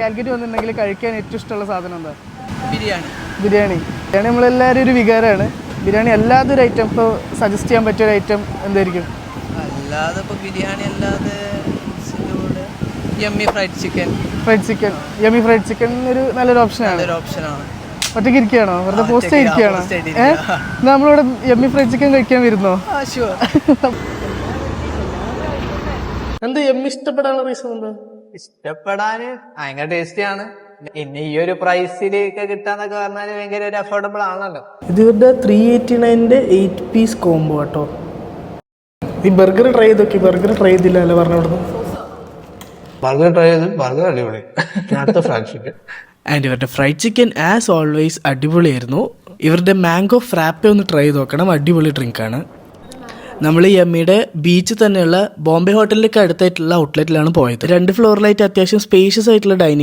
കാലിക്കറ്റ് വന്നിട്ടുണ്ടെങ്കിൽ കഴിക്കാൻ ഏറ്റവും ഇഷ്ടമുള്ള സാധനം എന്താ? ബിരിയാണി. ബിരിയാണി നമ്മളെല്ലാവരും ഒരു വികാരമാണ്. ബിരിയാണി അല്ലാതെ ഒരു ഐറ്റം ഇപ്പോൾ സജസ്റ്റ് ചെയ്യാൻ പറ്റിയ ഒരു ഐറ്റം എന്തായിരിക്കും? അല്ലാതെ ഇപ്പോൾ ബിരിയാണി അല്ലാതെ yummy fried chicken. Yummy fried chicken ഒരു നല്ലൊരു ഓപ്ഷനാണ്. ഒറ്റയ്ക്ക് ഇരിക്കുകയാണോ? വെറുതെ പോസ്റ്റ് ഇരിക്കുകയാണോ? നമ്മളിവിടെ യമ്മി ഫ്രൈഡ് ചിക്കൻ കഴിക്കാൻ വരുന്നോ? എന്താ യമ്മി ഇഷ്ടപ്പെടാനുള്ള റീസൺ എന്താ? ഇഷ്ടപ്പെടാന് ഭയങ്കര ടേസ്റ്റിയാണ്. പിന്നെ ഈ ഒരു പ്രൈസിലൊക്കെ കിട്ടാന്നൊക്കെ പറഞ്ഞാൽ ഭയങ്കര ഒരു അഫോർഡബിൾ ആണല്ലോ. ഇത് ഇവരുടെ 389 8 പീസ് കോംബോ കേട്ടോ. ഈ ബർഗർ ട്രൈ ചെയ്തൊക്കെ. ബർഗർ ട്രൈ ചെയ്തില്ല അല്ലേ പറഞ്ഞോടുന്നു? ബർഗർ ട്രൈ ചെയ്ത് ബർഗർ അടിപൊളി. ആൻഡ് ഇവരുടെ ഫ്രൈഡ് ചിക്കൻ ആസ് ഓൾവേസ് അടിപൊളിയായിരുന്നു. ഇവരുടെ മാംഗോ ഫ്രാപ്പെ ഒന്ന് ട്രൈ ചെയ്ത് നോക്കണം. അടിപൊളി ഡ്രിങ്കാണ്. നമ്മൾ ഈ യമ്മിയുടെ ബീച്ച് തന്നെയുള്ള ബോംബെ ഹോട്ടലിലേക്ക് അടുത്തായിട്ടുള്ള ഔട്ട്ലെറ്റിലാണ് പോയത്. 2 ഫ്ലോറിലായിട്ട് അത്യാവശ്യം സ്പേഷ്യസ് ആയിട്ടുള്ള ഡൈനിങ്